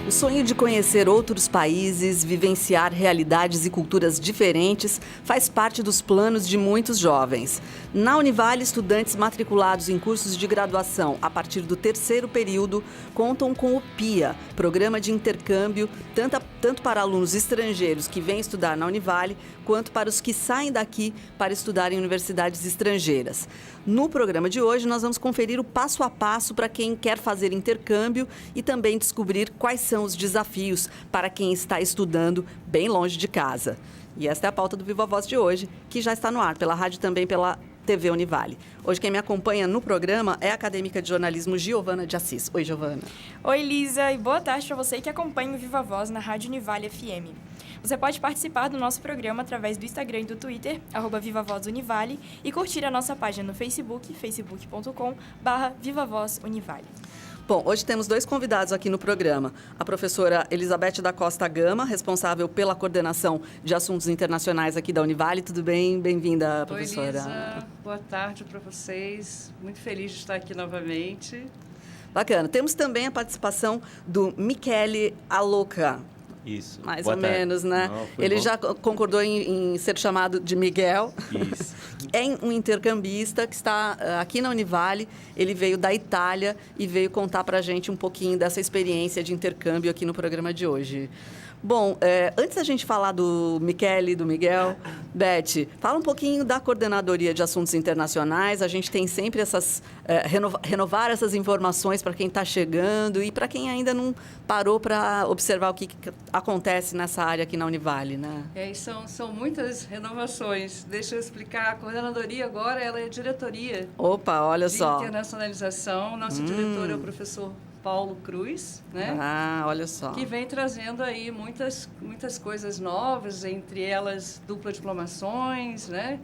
O sonho de conhecer outros países, vivenciar realidades e culturas diferentes, faz parte dos planos de muitos jovens. Na Univale, estudantes matriculados em cursos de graduação a partir do 3º período contam com o PIA, Programa de Intercâmbio, tanto para alunos estrangeiros que vêm estudar na Univale, quanto para os que saem daqui para estudar em universidades estrangeiras. No programa de hoje, nós vamos conferir o passo a passo para quem quer fazer intercâmbio e também descobrir quais são os desafios para quem está estudando bem longe de casa. E esta é a pauta do Viva Voz de hoje, que já está no ar pela rádio e também pela TV Univale. Hoje quem me acompanha no programa é a acadêmica de jornalismo Giovana de Assis. Oi, Giovana. Oi, Lisa, e boa tarde para você que acompanha o Viva Voz na Rádio Univale FM. Você pode participar do nosso programa através do Instagram e do Twitter, @VivaVozUnivale, e curtir a nossa página no Facebook, facebook.com/VivaVozUnivale. Bom, hoje temos 2 convidados aqui no programa. A professora Elizabeth da Costa Gama, responsável pela coordenação de assuntos internacionais aqui da Univale. Tudo bem? Bem-vinda, professora. Oi, Lisa. Boa tarde para vocês. Muito feliz de estar aqui novamente. Bacana. Temos também a participação do Michele Aloca. Isso. Mais Boa ou tarde. menos, né? Não, Ele bom. já concordou em ser chamado de Miguel. Isso. É um intercambista que está aqui na Univale. Ele veio da Itália e veio contar para a gente um pouquinho dessa experiência de intercâmbio aqui no programa de hoje. Bom, antes da gente falar do Michele e do Miguel, Beth, fala um pouquinho da Coordenadoria de Assuntos Internacionais. A gente tem sempre essas renovar essas informações para quem está chegando e para quem ainda não parou para observar o que acontece nessa área aqui na Univale, né? E são muitas renovações. Deixa eu explicar. A coordenadoria agora ela é diretoria Opa, olha de só. internacionalização. Nosso diretor é o professor Paulo Cruz, né? Ah, olha só. Que vem trazendo aí muitas coisas novas, entre elas dupla diplomações, né?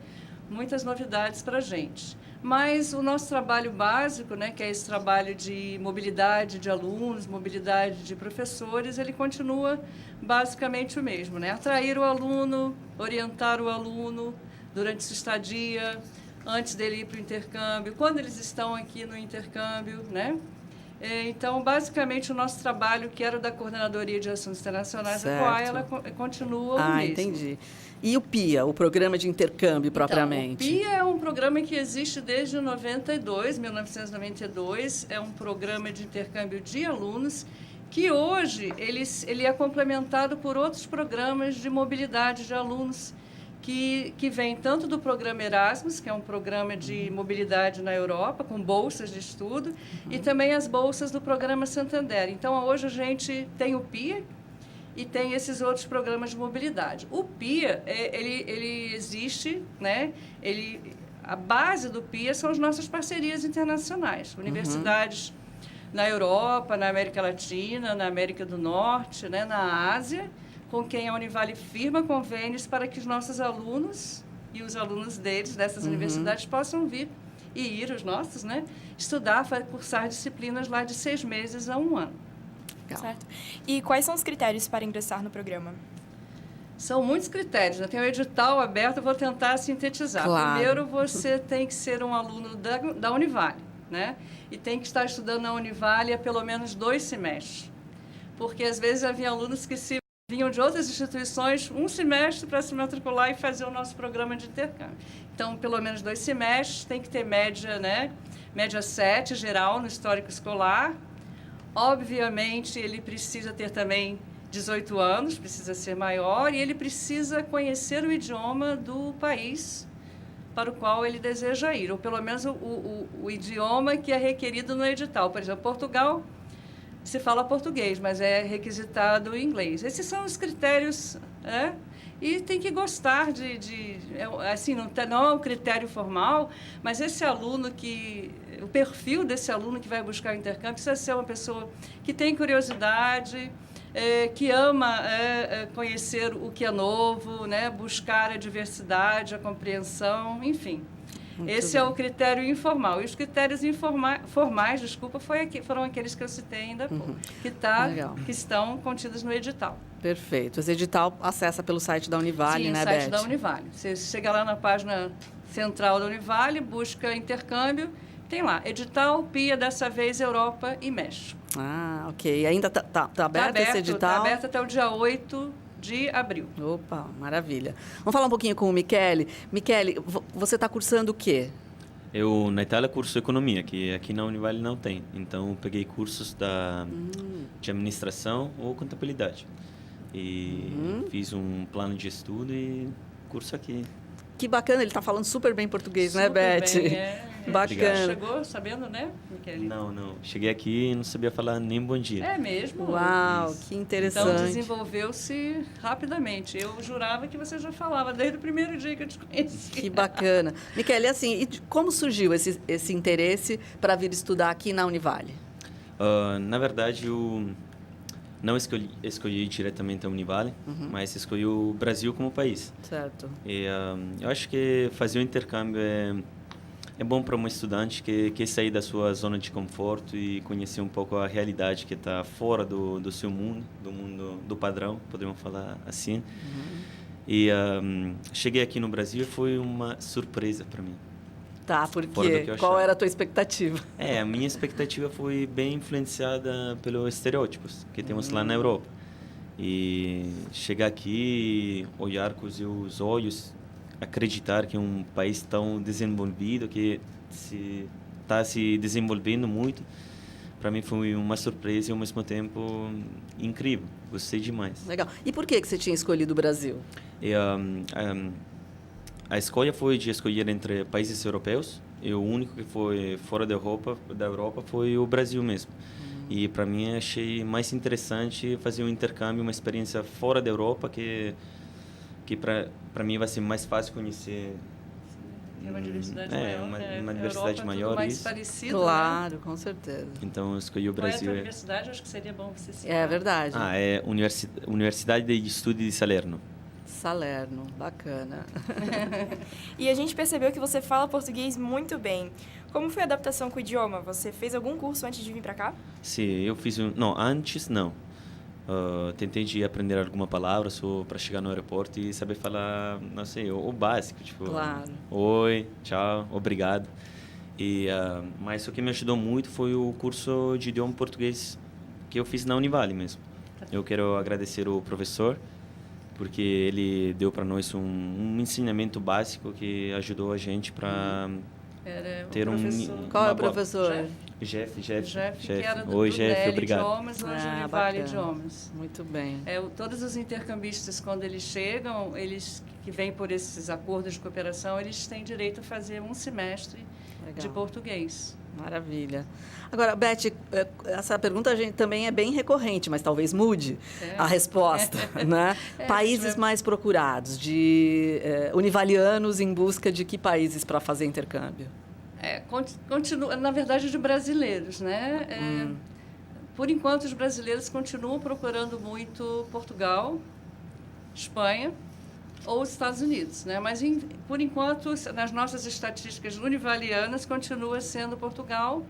Muitas novidades para a gente. Mas o nosso trabalho básico, né, que é esse trabalho de mobilidade de alunos, mobilidade de professores, ele continua basicamente o mesmo, né? Atrair o aluno, orientar o aluno durante sua estadia, antes dele ir para o intercâmbio, quando eles estão aqui no intercâmbio, né? Então, basicamente, o nosso trabalho, que era da Coordenadoria de Assuntos Internacionais, a COAI, ela continua o mesmo. Ah, entendi. E o PIA, o Programa de Intercâmbio, propriamente? Então, o PIA é um programa que existe desde 1992, é um programa de intercâmbio de alunos, que hoje ele é complementado por outros programas de mobilidade de alunos, que vem tanto do programa Erasmus, que é um programa de mobilidade na Europa, com bolsas de estudo, e também as bolsas do programa Santander. Então, hoje a gente tem o PIA e tem esses outros programas de mobilidade. O PIA, ele existe, né? A base do PIA são as nossas parcerias internacionais, universidades na Europa, na América Latina, na América do Norte, né? Na Ásia, com quem a Univale firma convênios para que os nossos alunos e os alunos deles, dessas universidades, possam vir e ir, os nossos, né, estudar, cursar disciplinas lá de 6 meses a 1 ano. Certo. E quais são os critérios para ingressar no programa? São muitos critérios, né? Tem o edital aberto, eu vou tentar sintetizar. Claro. Primeiro, você tem que ser um aluno da Univale, né? E tem que estar estudando na Univale há pelo menos 2 semestres. Porque, às vezes, havia alunos que vinham de outras instituições, 1 semestre para se matricular e fazer o nosso programa de intercâmbio. Então, pelo menos 2 semestres, tem que ter média, né? Média 7, geral, no histórico escolar. Obviamente, ele precisa ter também 18 anos, precisa ser maior, e ele precisa conhecer o idioma do país para o qual ele deseja ir, ou pelo menos o idioma que é requerido no edital. Por exemplo, Portugal se fala português, mas é requisitado o inglês. Esses são os critérios, né? E tem que gostar assim, não é um critério formal, mas esse aluno o perfil desse aluno que vai buscar o intercâmbio precisa ser uma pessoa que tem curiosidade, que ama conhecer o que é novo, né? Buscar a diversidade, a compreensão, enfim. Esse é o critério informal. E os critérios formais, foram aqueles que eu citei ainda há pouco, que estão contidos no edital. Perfeito. Esse edital acessa pelo site da Univale, Sim, né, Beth? Sim, o site Beth? da Univale. Você chega lá na página central da Univale, busca intercâmbio, Tem lá, edital, PIA, dessa vez Europa e México. Ah, ok. Ainda tá aberto esse edital? Está aberto até o dia 8 de abril. Opa, maravilha. Vamos falar um pouquinho com o Michele. Michele, você está cursando o quê? Eu, na Itália, curso economia, que aqui na Univale não tem. Então, eu peguei cursos de administração ou contabilidade. E fiz um plano de estudo e curso aqui. Que bacana, ele está falando super bem português, né, Beth? Bacana. Chegou sabendo, né, Michele? Não. Cheguei aqui e não sabia falar nem bom dia. É mesmo? Uau, Isso. que interessante. Então, desenvolveu-se rapidamente. Eu jurava que você já falava desde o primeiro dia que eu te conheci. Que bacana. Michele, assim, e como surgiu esse interesse para vir estudar aqui na Univale? Na verdade, eu não escolhi diretamente a Univale, mas escolhi o Brasil como país. Certo. E eu acho que fazer o intercâmbio é bom para um estudante que quer sair da sua zona de conforto e conhecer um pouco a realidade que está fora do seu mundo, do mundo do padrão, podemos falar assim. E cheguei aqui no Brasil e foi uma surpresa para mim. Tá, porque qual era a tua expectativa? A minha expectativa foi bem influenciada pelos estereótipos que temos lá na Europa. E chegar aqui, olhar com os seus olhos, acreditar que é um país tão desenvolvido, que está se desenvolvendo muito, para mim foi uma surpresa e, ao mesmo tempo, incrível. Gostei demais. Legal. E por que você tinha escolhido o Brasil? A escolha foi de escolher entre países europeus, e o único que foi fora da Europa foi o Brasil mesmo. E para mim achei mais interessante fazer um intercâmbio, uma experiência fora da Europa, que para mim vai ser mais fácil conhecer. Tem uma diversidade maior. Uma diversidade maior. Tudo mais isso. parecido, Claro, né? com certeza. Então eu escolhi o Qual é a Brasil. tua universidade? Acho que seria bom você citar. É verdade. É Universidade de Estudo de Salerno. Salerno, bacana. E a gente percebeu que você fala português muito bem. Como foi a adaptação com o idioma? Você fez algum curso antes de vir para cá? Sim, eu fiz Não, antes não. Tentei de aprender alguma palavra só para chegar no aeroporto e saber falar, não sei, o básico, tipo... Claro. Oi, tchau, obrigado. Mas o que me ajudou muito foi o curso de idioma português que eu fiz na Univale mesmo. Eu quero agradecer o professor, porque ele deu para nós um ensinamento básico que ajudou a gente para ter Qual é o professor? Jeff, que era do Oi, Jeff, DEL obrigado. Idiomas, hoje Univale Idiomas. Muito bem. Todos os intercambistas, quando eles chegam, eles que vêm por esses acordos de cooperação, eles têm direito a fazer um semestre de português. Maravilha. Agora, Beth, essa pergunta também é bem recorrente, mas talvez mude a resposta, né? Países mais procurados, de univalianos em busca de que países para fazer intercâmbio? Continua, na verdade, de brasileiros, né? Por enquanto, os brasileiros continuam procurando muito Portugal, Espanha ou os Estados Unidos, né? Mas, por enquanto, nas nossas estatísticas univalianas, continua sendo Portugal,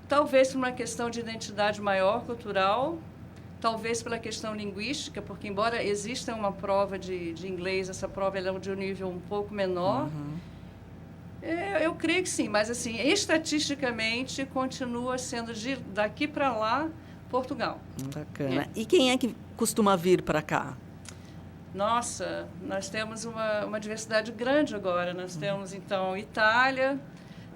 talvez por uma questão de identidade maior, cultural, talvez pela questão linguística, porque, embora exista uma prova de inglês, essa prova é de um nível um pouco menor. Eu creio que sim, mas, assim, estatisticamente, continua sendo, daqui para lá, Portugal. Bacana. E quem é que costuma vir para cá? Nossa, nós temos uma diversidade grande agora. Nós temos, então, Itália,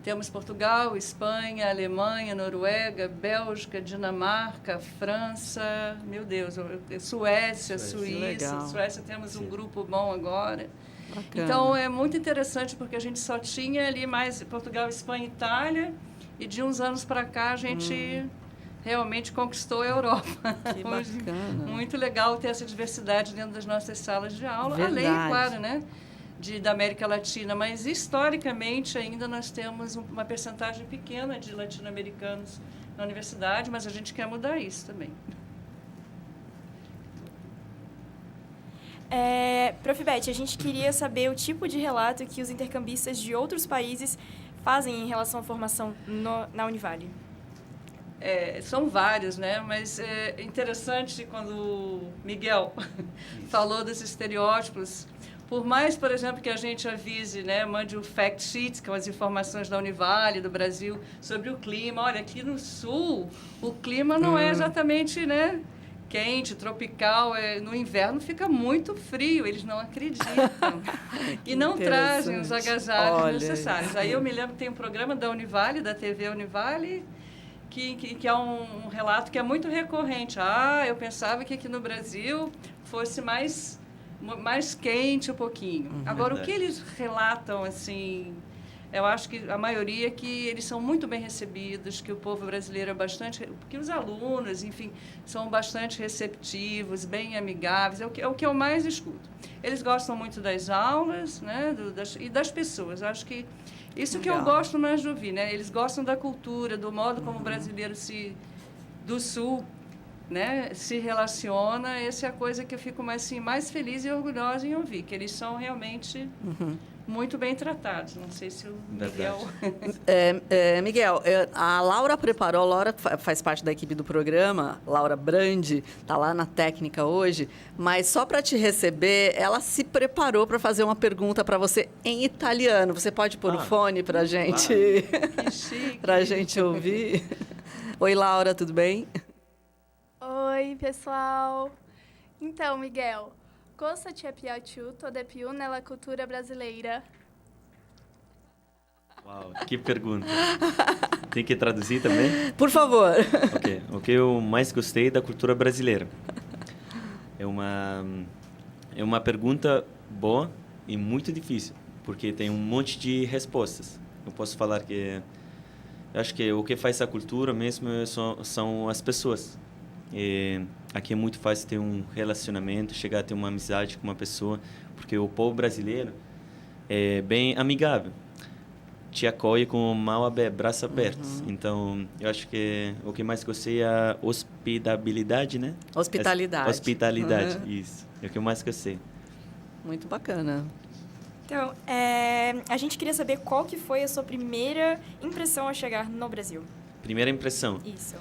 temos Portugal, Espanha, Alemanha, Noruega, Bélgica, Dinamarca, França, meu Deus, Suécia, Suíça. Legal. Suécia temos um grupo bom agora. Bacana. Então, é muito interessante porque a gente só tinha ali mais Portugal, Espanha e Itália, e de uns anos para cá a gente realmente conquistou a Europa. Que bacana. Muito legal ter essa diversidade dentro das nossas salas de aula. Verdade. Além, claro, né, da América Latina, mas historicamente ainda nós temos uma percentagem pequena de latino-americanos na universidade, mas a gente quer mudar isso também. Prof. Beth, a gente queria saber o tipo de relato que os intercambistas de outros países fazem em relação à formação na Univale. São vários, né? Mas é interessante quando o Miguel falou dos estereótipos. Por mais, por exemplo, que a gente avise, né, mande o fact sheet, que são as informações da Univale, do Brasil, sobre o clima. Olha, aqui no sul, o clima não é exatamente, né, quente, tropical. No inverno fica muito frio, eles não acreditam. E não trazem os agasalhos necessários. Aí eu me lembro que tem um programa da Univale, da TV Univale, que é um relato que é muito recorrente. Eu pensava que aqui no Brasil fosse mais quente um pouquinho. Agora, o que eles relatam, assim, eu acho que a maioria é que eles são muito bem recebidos, que o povo brasileiro é bastante... que os alunos, enfim, são bastante receptivos, bem amigáveis, é o que eu mais escuto. Eles gostam muito das aulas, né, e das pessoas. Eu acho que isso que eu gosto mais de ouvir, né? Eles gostam da cultura, do modo como o brasileiro do Sul, né, se relaciona. Essa é a coisa que eu fico mais feliz e orgulhosa em ouvir, que eles são realmente muito bem tratados. Não sei se o Miguel... Miguel, a Laura preparou, a Laura faz parte da equipe do programa, Laura Brandi, está lá na técnica hoje, mas só para te receber, ela se preparou para fazer uma pergunta para você em italiano. Você pode pôr o fone para a gente, para a gente ouvir? Oi, Laura, tudo bem? Oi, pessoal. Então, Miguel, cosa ti è piaciuto di più nella cultura brasileira? Uau, que pergunta. Tem que traduzir também? Por favor. Ok. O que eu mais gostei da cultura brasileira? É uma pergunta boa e muito difícil, porque tem um monte de respostas. Eu posso falar que... Eu acho que o que faz a cultura mesmo são as pessoas. E aqui é muito fácil ter um relacionamento, chegar a ter uma amizade com uma pessoa, porque o povo brasileiro é bem amigável. Te acolhe com braços abertos. Então, eu acho que o que mais gostei é a hospitabilidade, né? Hospitalidade. Hospitalidade, isso. É o que eu mais gostei. Muito bacana. Então, a gente queria saber qual que foi a sua primeira impressão ao chegar no Brasil. Primeira impressão? Isso.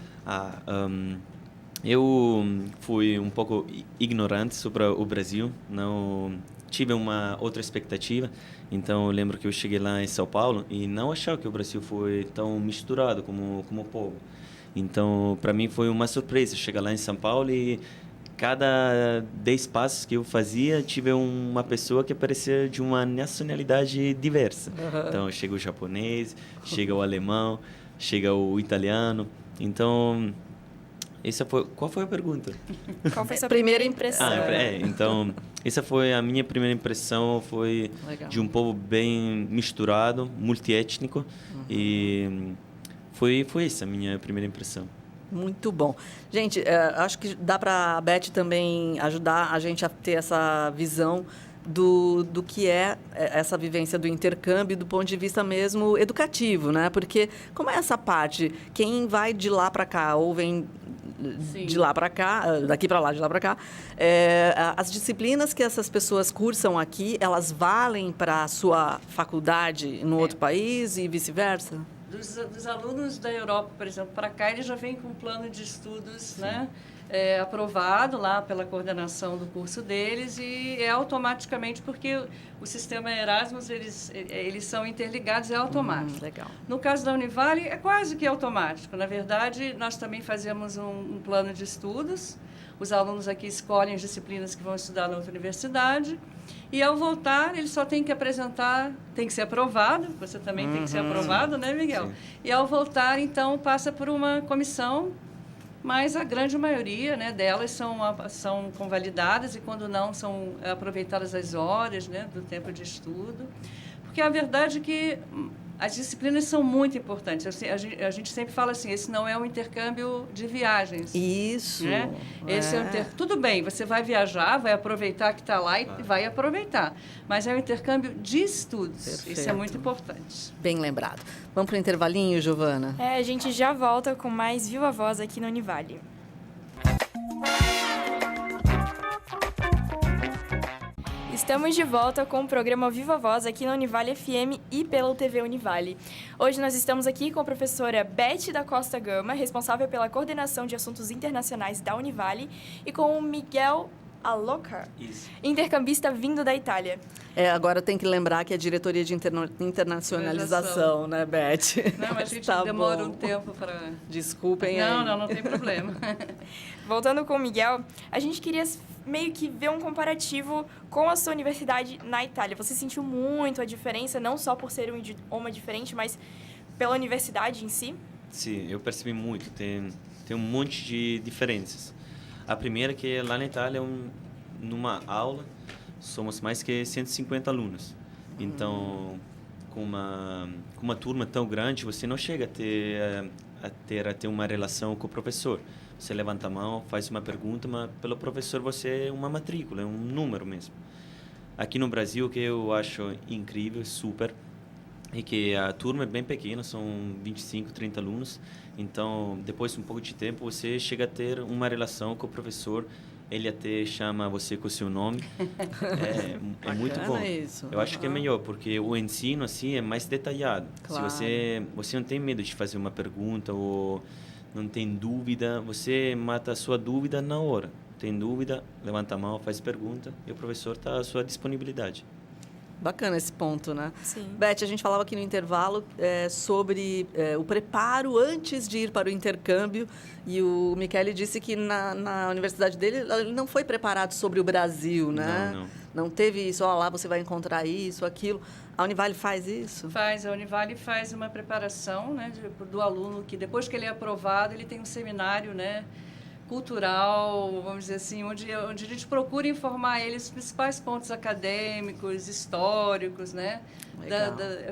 Eu fui um pouco ignorante sobre o Brasil, não tive uma outra expectativa. Então, eu lembro que eu cheguei lá em São Paulo e não achava que o Brasil foi tão misturado como o povo. Então, para mim foi uma surpresa chegar lá em São Paulo e cada 10 passos que eu fazia, tive uma pessoa que parecia de uma nacionalidade diversa. Então, chega o japonês, chega o alemão, chega o italiano. Então... Qual foi a pergunta? Qual foi a sua primeira impressão? Então, essa foi a minha primeira impressão, foi de um povo bem misturado, multiétnico, e foi essa a minha primeira impressão. Muito bom. Gente, acho que dá para a Beth também ajudar a gente a ter essa visão do que é essa vivência do intercâmbio do ponto de vista mesmo educativo, né? Porque como é essa parte, quem vai de lá para cá ou vem de lá para cá, daqui para lá, de lá para cá, as disciplinas que essas pessoas cursam aqui, elas valem para a sua faculdade no outro país e vice-versa? Dos alunos da Europa, por exemplo, para cá, eles já vêm com um plano de estudos, né? Aprovado lá pela coordenação do curso deles e é automaticamente, porque o sistema Erasmus, eles são interligados, é automático. Legal. No caso da Univale, é quase que automático. Na verdade, nós também fazemos um plano de estudos. Os alunos aqui escolhem as disciplinas que vão estudar na outra universidade e, ao voltar, eles só têm que apresentar, tem que ser aprovado, você também tem que ser aprovado, né, Miguel? Sim. E, ao voltar, então, passa por uma comissão, mas a grande maioria, né, delas são convalidadas e, quando não, são aproveitadas as horas, né, do tempo de estudo. Porque a verdade é que as disciplinas são muito importantes. A gente sempre fala assim, esse não é um intercâmbio de viagens. Isso. Né? Esse tudo bem, você vai viajar, vai aproveitar que está lá e vai aproveitar. Mas é um intercâmbio de estudos. Perfeito. Isso é muito importante. Bem lembrado. Vamos para o intervalinho, Giovana? A gente já volta com mais Viva Voz aqui no Univale. Estamos de volta com o programa Viva Voz aqui na Univale FM e pela TV Univale. Hoje nós estamos aqui com a professora Beth da Costa Gama, responsável pela coordenação de assuntos internacionais da Univale, e com o Miguel Aloca, Isso. intercambista vindo da Itália. Agora tem que lembrar que é diretoria de internacionalização, né, Beth? Não, a gente Tá demora bom. um tempo para... Desculpem aí. Não tem problema. Voltando com o Miguel, a gente queria meio que ver um comparativo com a sua universidade na Itália. Você sentiu muito a diferença, não só por ser um idioma diferente, mas pela universidade em si? Sim, eu percebi muito. Tem um monte de diferenças. A primeira é que lá na Itália, numa aula, somos mais que 150 alunos. Então, com uma turma tão grande, você não chega a ter uma relação com o professor. Você levanta a mão, faz uma pergunta, mas pelo professor você é uma matrícula, é um número mesmo. Aqui no Brasil, o que eu acho incrível, super, é que a turma é bem pequena, são 25, 30 alunos. Então, depois de um pouco de tempo, você chega a ter uma relação com o professor. Ele até chama você com o seu nome. É muito bom. Isso. Eu acho que é melhor, porque o ensino assim é mais detalhado. Claro. Se você não tem medo de fazer uma pergunta ou não tem dúvida, você mata a sua dúvida na hora. Tem dúvida, levanta a mão, faz pergunta e o professor está à sua disponibilidade. Bacana esse ponto, né? Sim. Beth, a gente falava aqui no intervalo sobre o preparo antes de ir para o intercâmbio e o Michele disse que na universidade dele ele não foi preparado sobre o Brasil, né? Não. Não teve isso, lá você vai encontrar isso, aquilo. A Univale faz isso? A Univale faz uma preparação, né, do aluno que depois que ele é aprovado, ele tem um seminário, né, cultural, vamos dizer assim, onde a gente procura informar ele os principais pontos acadêmicos, históricos, né?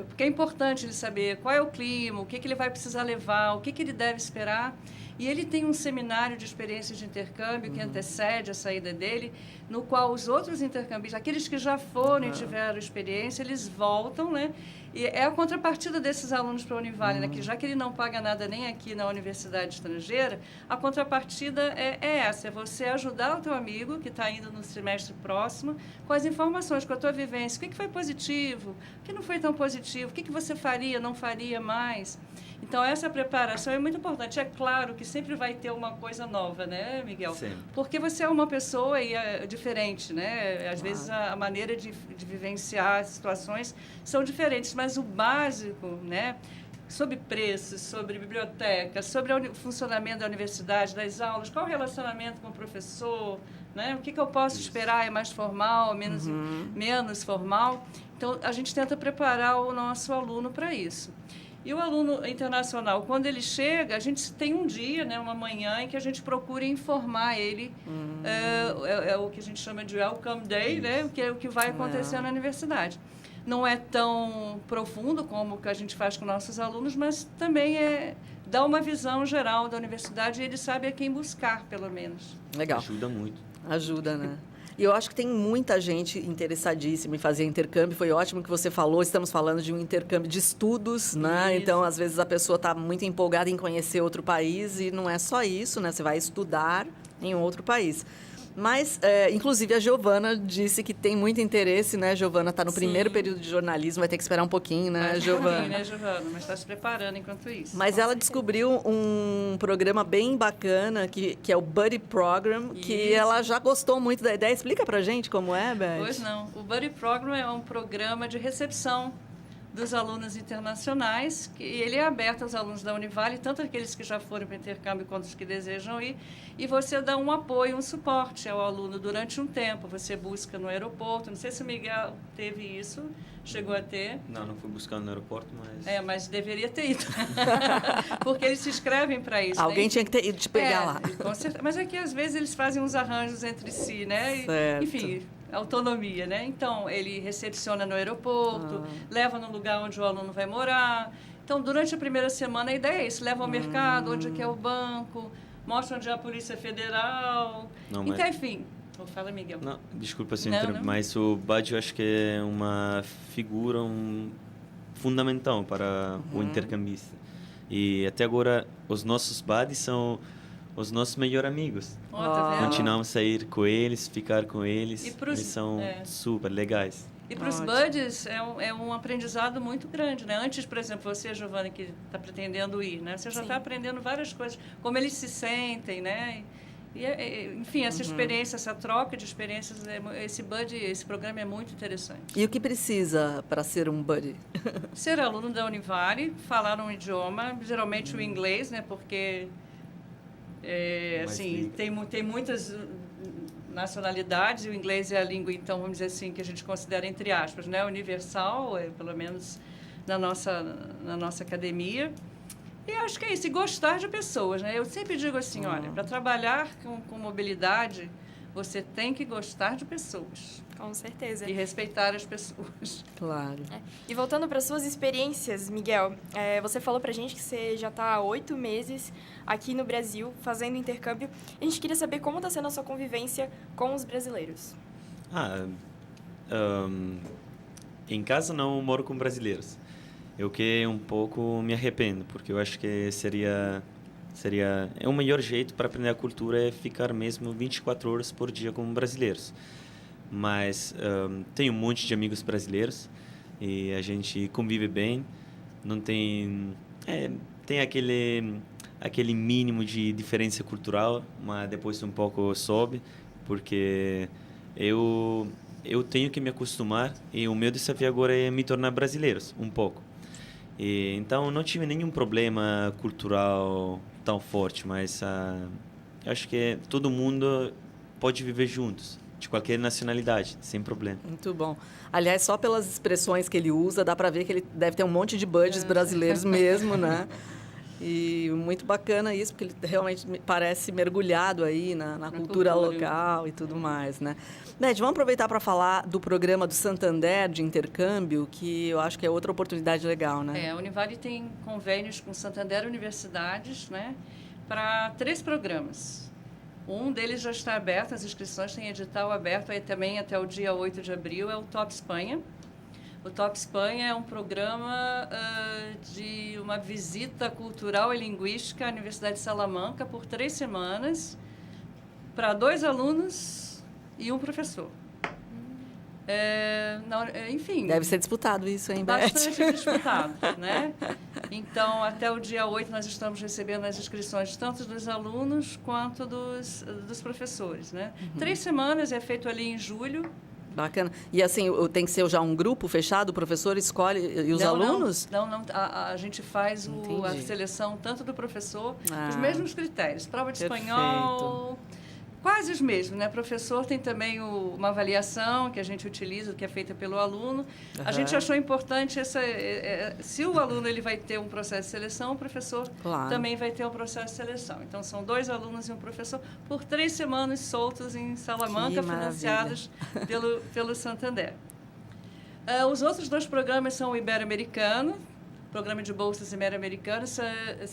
Porque é importante ele saber qual é o clima, o que ele vai precisar levar, o que ele deve esperar. E ele tem um seminário de experiências de intercâmbio que antecede a saída dele, no qual os outros intercambistas, aqueles que já foram e tiveram experiência, eles voltam, né? E é a contrapartida desses alunos para a Univale, né? Que já que ele não paga nada nem aqui na universidade estrangeira, a contrapartida é essa, é você ajudar o teu amigo que está indo no semestre próximo com as informações, com a tua vivência, o que foi positivo, o que não foi tão positivo, o que você faria, não faria mais. Então, essa preparação é muito importante. É claro que sempre vai ter uma coisa nova, né, Miguel? Sempre. Porque você é uma pessoa e é diferente, né? Às vezes a maneira de vivenciar as situações são diferentes, mas o básico, né? Sobre preços, sobre biblioteca, sobre o funcionamento da universidade, das aulas, qual o relacionamento com o professor, né? O que eu posso esperar, é mais formal, menos formal. Então, a gente tenta preparar o nosso aluno para isso. E o aluno internacional, quando ele chega, a gente tem um dia, né, uma manhã, em que a gente procura informar ele, é o que a gente chama de Welcome Day, né, que é o que vai acontecer na universidade. Não é tão profundo como o que a gente faz com nossos alunos, mas também dá uma visão geral da universidade e ele sabe a quem buscar, pelo menos. Legal. Ajuda muito. Ajuda, né? E eu acho que tem muita gente interessadíssima em fazer intercâmbio. Foi ótimo que você falou. Estamos falando de um intercâmbio de estudos, né? Isso. Então, às vezes, a pessoa está muito empolgada em conhecer outro país e não é só isso, né? Você vai estudar em outro país. Mas, inclusive, a Giovana disse que tem muito interesse, né? Giovana está no primeiro período de jornalismo, vai ter que esperar um pouquinho, né, Giovana? né, Giovana? Mas está se preparando enquanto isso. Mas ela descobriu um programa bem bacana, que é o Buddy Program, que Isso. ela já gostou muito da ideia. Explica pra gente como é, Beth. Pois não. O Buddy Program é um programa de recepção dos alunos internacionais, e ele é aberto aos alunos da Univale, tanto aqueles que já foram para o intercâmbio quanto os que desejam ir, e você dá um apoio, um suporte ao aluno durante um tempo. Você busca no aeroporto, não sei se o Miguel teve isso, chegou a ter. Não fui buscando no aeroporto, mas... Mas deveria ter ido, porque eles se inscrevem para isso. Alguém né? tinha que ter ido te pegar lá. Com certeza. Mas é que às vezes eles fazem uns arranjos entre si, né? Certo. Enfim, autonomia, né? Então, ele recepciona no aeroporto, leva no lugar onde o aluno vai morar. Então, durante a primeira semana, a ideia é isso. Leva ao mercado, onde é que é o banco, mostra onde é a Polícia Federal. Não, então, enfim... Fala, Miguel. Não, desculpa se Não. mas o Buddy eu acho que é uma figura fundamental para o intercambista. E até agora, os nossos buddies são os nossos melhores amigos. Tá vendo? Continuamos a sair com eles, ficar com eles. Eles são super legais. E para os buddies é um aprendizado muito grande, né? Antes, por exemplo, você, Giovana, que está pretendendo ir, né? Você já está aprendendo várias coisas, como eles se sentem, né? E, enfim, essa experiência, essa troca de experiências, esse programa é muito interessante. E o que precisa para ser um buddy? Ser aluno da Univale, falar um idioma, geralmente o inglês, né? Porque assim, tem muitas nacionalidades e o inglês é a língua, então, vamos dizer assim, que a gente considera, entre aspas, né? Universal, pelo menos na nossa academia. E acho que é isso, e gostar de pessoas, né? Eu sempre digo assim, olha, para trabalhar com mobilidade, você tem que gostar de pessoas. Com certeza. E respeitar as pessoas. Claro. E voltando para suas experiências, Miguel, você falou para a gente que você já está há 8 meses aqui no Brasil fazendo intercâmbio. A gente queria saber como está sendo a sua convivência com os brasileiros. Em casa não moro com brasileiros. Eu que um pouco me arrependo, porque eu acho que o melhor jeito para aprender a cultura é ficar mesmo 24 horas por dia com brasileiros. Mas tenho um monte de amigos brasileiros e a gente convive bem. Não tem aquele mínimo de diferença cultural, mas depois um pouco sobe, porque eu tenho que me acostumar e o meu desafio agora é me tornar brasileiros um pouco. E, então não tive nenhum problema cultural tão forte, mas acho que todo mundo pode viver juntos, de qualquer nacionalidade, sem problema. Muito bom. Aliás, só pelas expressões que ele usa, dá para ver que ele deve ter um monte de buddies brasileiros mesmo, né? E muito bacana isso, porque ele realmente parece mergulhado aí na cultura local e tudo mais, né? Beth, vamos aproveitar para falar do programa do Santander de intercâmbio, que eu acho que é outra oportunidade legal, né? A Univale tem convênios com Santander Universidades, né, para 3 programas. Um deles já está aberto, as inscrições têm edital aberto aí também até o dia 8 de abril, é o Top Espanha. O Top Espanha é um programa de uma visita cultural e linguística à Universidade de Salamanca por 3 semanas, para 2 alunos e um professor. Enfim... Deve ser disputado isso, hein, Beth? Bastante disputado, né? Então, até o dia 8, nós estamos recebendo as inscrições tanto dos alunos quanto dos professores, né? 3 semanas, é feito ali em julho. Bacana. E assim, tem que ser já um grupo fechado, o professor escolhe e os alunos? Não. A gente faz a seleção tanto do professor, os mesmos critérios. Prova de espanhol, quase os mesmos, né? Professor tem também uma avaliação que a gente utiliza, que é feita pelo aluno. A gente achou importante se o aluno ele vai ter um processo de seleção, o professor também vai ter um processo de seleção. Então, são 2 alunos e um professor por 3 semanas soltos em Salamanca, financiados pelo Santander. Os outros 2 programas são o Ibero-Americano, Programa de Bolsas Ibero-Americano. Se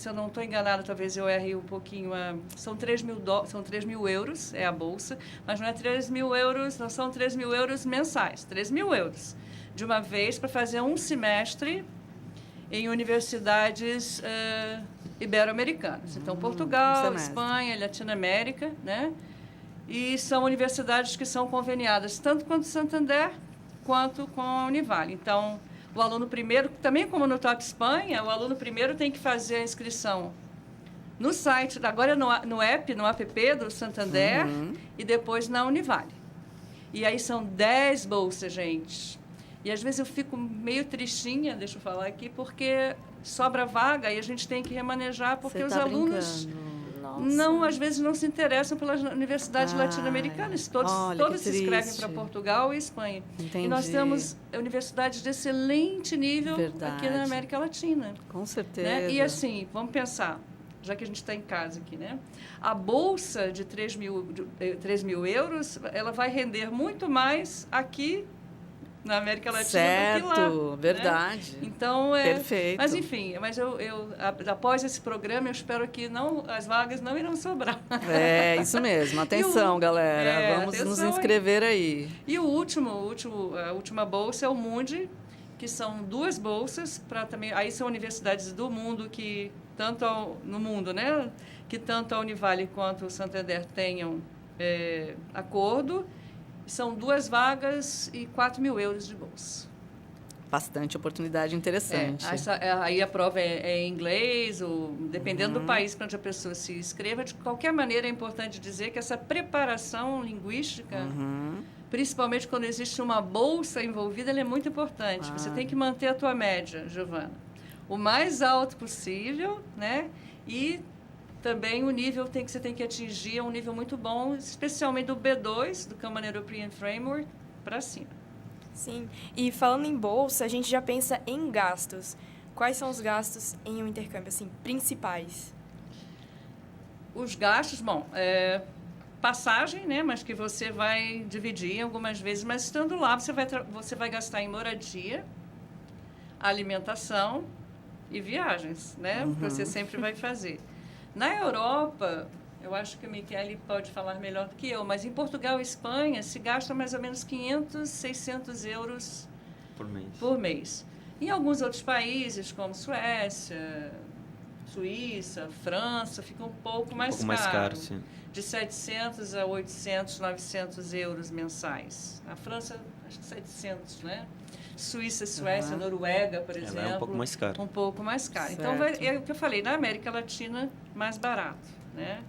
eu não estou enganada, talvez eu erre um pouquinho. São 3 mil euros, é a bolsa, mas não é 3 mil euros, não são 3 mil euros mensais, 3 mil euros de uma vez para fazer um semestre em universidades ibero-americanas. Então, Portugal, Espanha, Latinoamérica, né? E são universidades que são conveniadas tanto com o Santander quanto com a Univale. Então, o aluno primeiro, também como no Top Espanha, o aluno primeiro tem que fazer a inscrição no site, agora no app do Santander, e depois na Univale. E aí são 10 bolsas, gente. E às vezes eu fico meio tristinha, deixa eu falar aqui, porque sobra vaga e a gente tem que remanejar, porque os alunos às vezes não se interessam pelas universidades latino-americanas. Todos se inscrevem para Portugal e Espanha. Entendi. E nós temos universidades de excelente nível aqui na América Latina. Com certeza. Né? E assim, vamos pensar, já que a gente está em casa aqui, né? A bolsa de 3 mil euros, ela vai render muito mais aqui na América Latina do que lá. Verdade. Né? Então, perfeito. Mas enfim, após esse programa, eu espero que as vagas não irão sobrar. É, isso mesmo. Atenção, galera. Vamos nos inscrever aí. E a última bolsa é o Mundi, que são 2 bolsas para também. Aí são universidades do mundo que no mundo, né? Que tanto a Univale quanto o Santander tenham acordo. São 2 vagas e 4 mil euros de bolsa. bastante oportunidade interessante. Aí a prova é em inglês, ou dependendo do país para onde a pessoa se inscreva. De qualquer maneira, é importante dizer que essa preparação linguística, principalmente quando existe uma bolsa envolvida, ela é muito importante. Você tem que manter a tua média, Giovana, o mais alto possível, né? E também o nível que você tem que atingir é um nível muito bom, especialmente do B2, do Common European Framework, para cima. Sim, e falando em bolsa, a gente já pensa em gastos. Quais são os gastos em um intercâmbio, assim, principais? Os gastos, passagem, né, mas que você vai dividir algumas vezes, mas estando lá você vai gastar em moradia, alimentação e viagens, né, que você sempre vai fazer. Na Europa, eu acho que o Michele pode falar melhor do que eu, mas em Portugal e Espanha se gasta mais ou menos 500, 600 euros por mês. Em alguns outros países, como Suécia, Suíça, França, fica um pouco mais caro. Mais caro, sim. De 700 a 800, 900 euros mensais. A França, acho que 700, né? Suíça, Suécia, Noruega, por exemplo. É um pouco mais caro. Um pouco mais caro. Certo. Então, é o que eu falei, na América Latina, mais barato, né?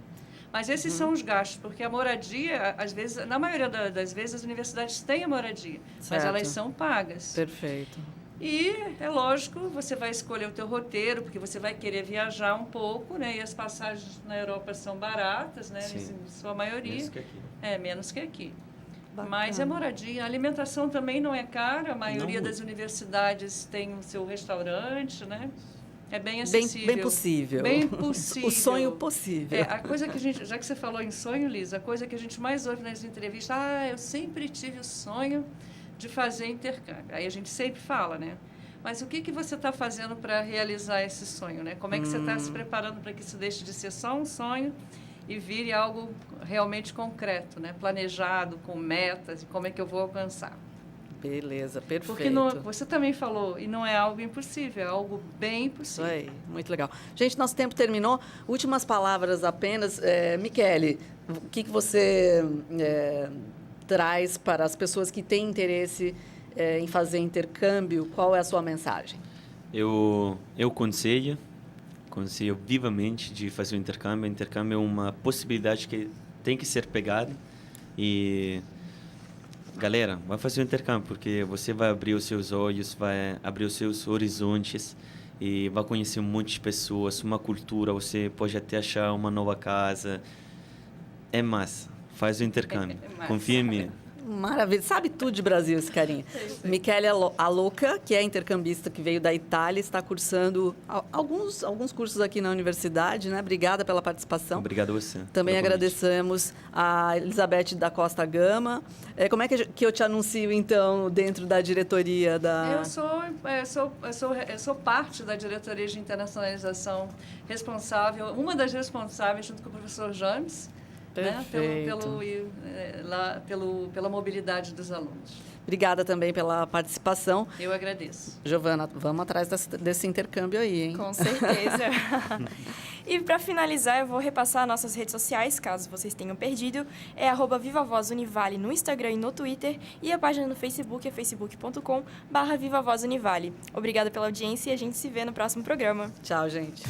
Mas esses são os gastos, porque a moradia, às vezes, na maioria das vezes, as universidades têm a moradia, mas Certo. elas são pagas. Perfeito. E, é lógico, você vai escolher o teu roteiro, porque você vai querer viajar um pouco, né? E as passagens na Europa são baratas, né? Sim. Em sua maioria. Menos que aqui. Menos que aqui. Bacana. Mas a moradia, a alimentação também não é cara, a maioria Não. das universidades tem o seu restaurante, né? É bem Bem, acessível. bem possível. Bem possível. O sonho possível. A coisa que a gente, já que você falou em sonho, Liz, a coisa que a gente mais ouve nas entrevistas, eu sempre tive o sonho de fazer intercâmbio. Aí a gente sempre fala, né? Mas o que você está fazendo para realizar esse sonho, né? Como é que você está se preparando para que isso deixe de ser só um sonho e vire algo realmente concreto, né? Planejado, com metas, e como é que eu vou alcançar? Beleza, perfeito. Porque você também falou, e não é algo impossível, é algo bem Isso possível. aí, muito legal. Gente, nosso tempo terminou. Últimas palavras apenas. Michele, o que você traz para as pessoas que têm interesse em fazer intercâmbio? Qual é a sua mensagem? Eu aconselho vivamente de fazer o intercâmbio. O intercâmbio é uma possibilidade que tem que ser pegada. E, galera, vai fazer o intercâmbio, porque você vai abrir os seus olhos, vai abrir os seus horizontes e vai conhecer um monte de pessoas, uma cultura, você pode até achar uma nova casa. É massa. Faz o intercâmbio. massa. Confia em mim. Maravilha. Sabe tudo de Brasil, esse carinha. Michele Aloca, que é intercambista que veio da Itália, está cursando alguns cursos aqui na universidade, né? Obrigada pela participação. Obrigado a você. Também pelo convite. agradecemos a Elizabeth da Costa Gama. Como é que eu te anuncio, então, dentro da diretoria da... Eu sou parte da diretoria de internacionalização responsável, uma das responsáveis, junto com o professor James, né, pela mobilidade dos alunos. Obrigada também pela participação. Eu agradeço. Giovana, vamos atrás desse intercâmbio aí, hein? Com certeza. E para finalizar, eu vou repassar nossas redes sociais, caso vocês tenham perdido. É @VivaVozUnivale no Instagram e no Twitter. E a página no Facebook é facebook.com/VivaVozUnivale. Obrigada pela audiência e a gente se vê no próximo programa. Tchau, gente.